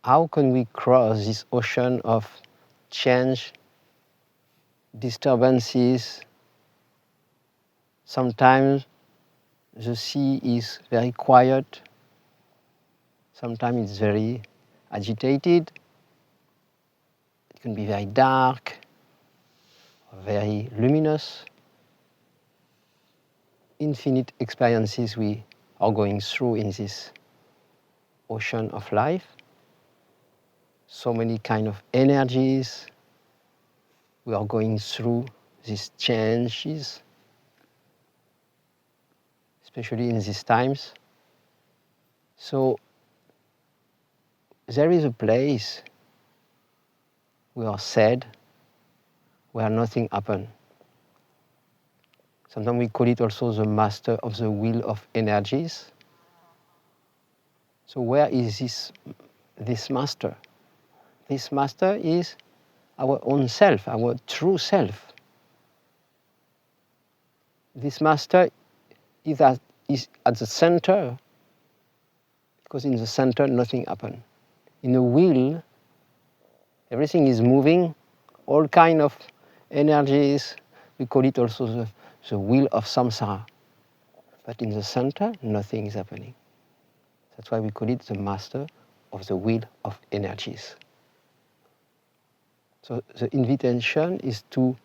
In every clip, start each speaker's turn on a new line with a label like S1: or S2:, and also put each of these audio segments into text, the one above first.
S1: how can we cross this ocean of change, disturbances? Sometimes the sea is very quiet, sometimes it's very agitated, it can be very dark, very luminous. Infinite experiences we are going through in this ocean of life. So many kind of energies we are going through, these changes, especially in these times. So there is a place we are sad where nothing happens. Sometimes we call it also the master of the wheel of energies. So where is this master? This master is our own self, our true self. This master is at the center, because in the center nothing happens. In a wheel, everything is moving, all kind of energies. We call it also the wheel of samsara. But in the center, nothing is happening. That's why we call it the master of the wheel of energies. So the invitation is to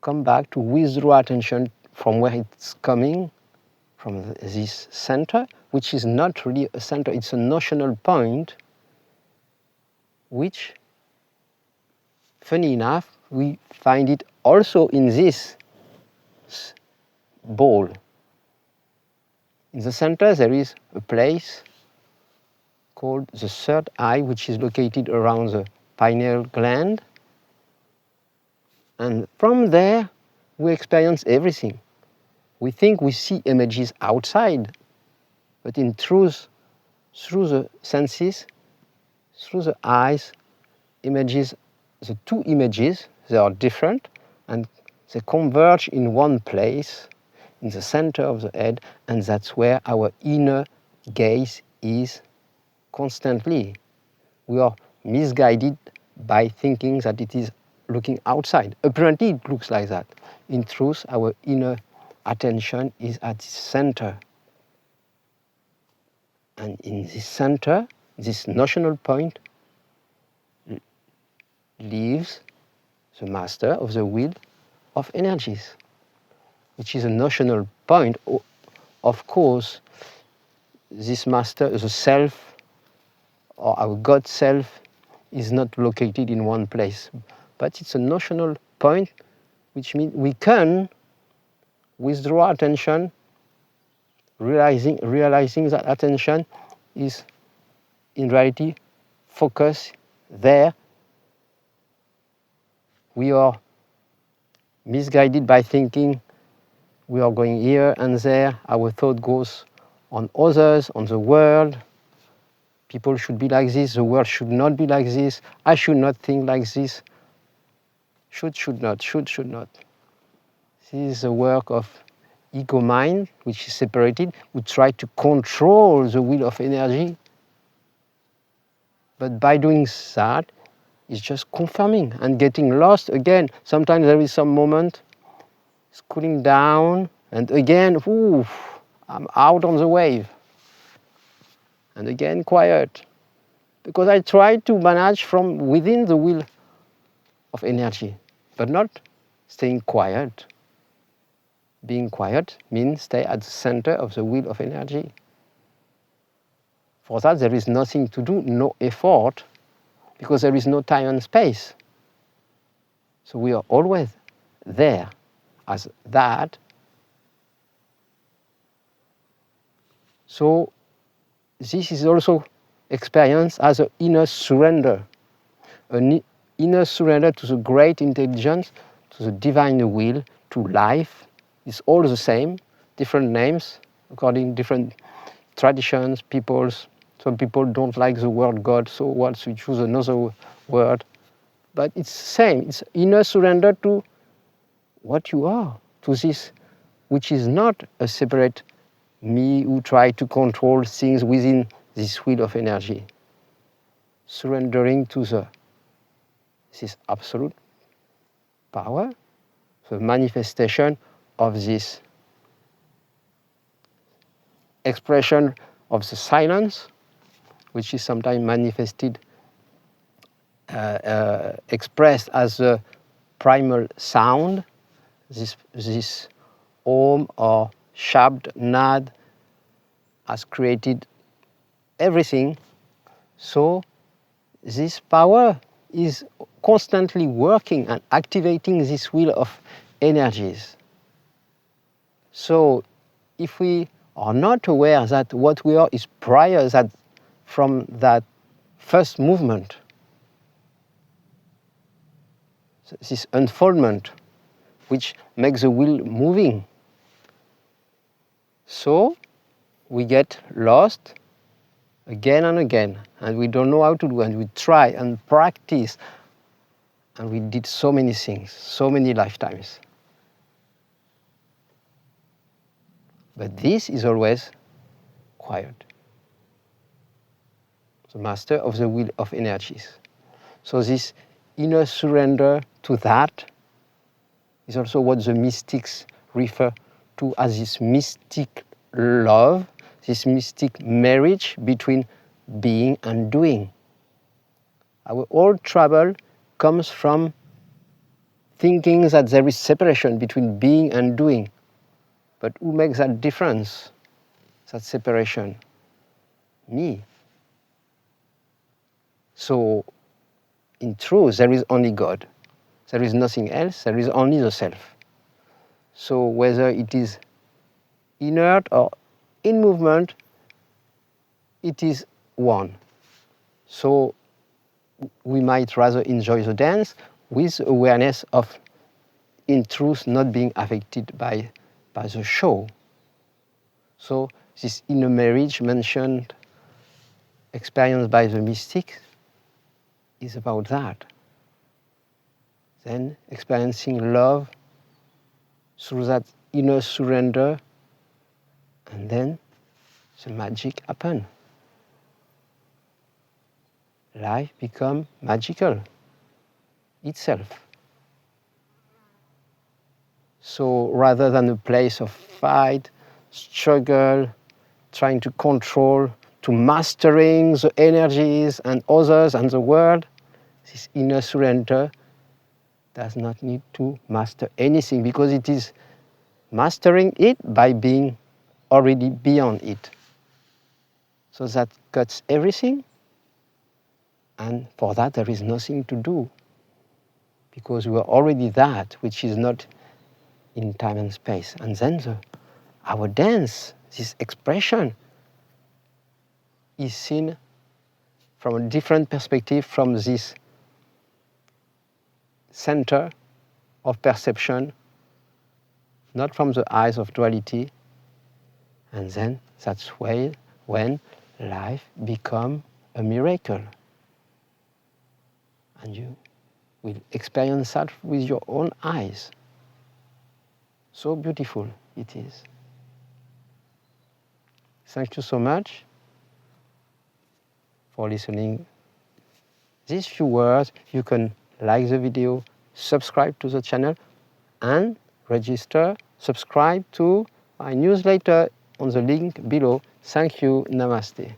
S1: come back, to withdraw attention from where it's coming, from this center, which is not really a center, it's a notional point, which, funny enough, we find it also in this ball. In the center there is a place called the third eye, which is located around the pineal gland. And from there we experience everything. We think we see images outside, but in truth, through the senses, through the eyes, images, the two images, they are different and they converge in one place, in the center of the head, and that's where our inner gaze is constantly. We are misguided by thinking that it is looking outside. Apparently it looks like that. In truth, our inner attention is at the center. And in this center, this notional point, lives the master of the wheel of energies, which is a notional point. Of course, this master, the self, or our God self, is not located in one place, but it's a notional point, which means we can withdraw attention, realizing that attention is in reality focused there. We are misguided by thinking we are going here and there. Our thought goes on others, on the world. People should be like this, the world should not be like this, I should not think like this. Should not. This is the work of ego mind, which is separated. We try to control the wheel of energy. But by doing that, it's just confirming and getting lost again. Sometimes there is some moment, it's cooling down, and again, I'm out on the wave. And again, quiet. Because I try to manage from within the wheel of energy, but not staying quiet. Being quiet means stay at the center of the wheel of energy. For that, there is nothing to do, no effort, because there is no time and space. So we are always there as that. So this is also experienced as an inner surrender, an inner surrender to the great intelligence, to the divine will, to life. It's all the same, different names, according to different traditions, peoples. Some people don't like the word God, so once we choose another word. But it's the same, it's inner surrender to what you are, to this, which is not a separate me who try to control things within this wheel of energy, surrendering to this absolute power, the manifestation of this expression of the silence, which is sometimes manifested, expressed as a primal sound, this Om or Shabd, Nad, has created everything. So this power is constantly working and activating this wheel of energies. So if we are not aware that what we are is prior that from that first movement, this unfoldment, which makes the wheel moving, so we get lost again and again, and we don't know how to do, and we try and practice, and we did so many things, so many lifetimes. But this is always quiet. The master of the wheel of energies. So this inner surrender to that is also what the mystics refer to as this mystic love, this mystic marriage between being and doing. Our whole trouble comes from thinking that there is separation between being and doing. But who makes that difference, that separation? Me. So, in truth, there is only God. There is nothing else, there is only the self. So whether it is inert or in movement, it is one. So we might rather enjoy the dance with awareness of, in truth, not being affected by the show. So this inner marriage mentioned, experienced by the mystic, is about that. Then experiencing love through that inner surrender, and then the magic happens. Life becomes magical itself. So rather than a place of fight, struggle, trying to control, to mastering the energies and others and the world, this inner surrender does not need to master anything, because it is mastering it by being already beyond it. So that cuts everything, and for that there is nothing to do, because we are already that which is not in time and space. And then our dance, this expression, is seen from a different perspective, from this center of perception, not from the eyes of duality. And then that's when life becomes a miracle. And you will experience that with your own eyes. So beautiful it is. Thank you so much for listening. These few words, you can like the video, subscribe to the channel, and subscribe to my newsletter on the link below. Thank you. Namaste.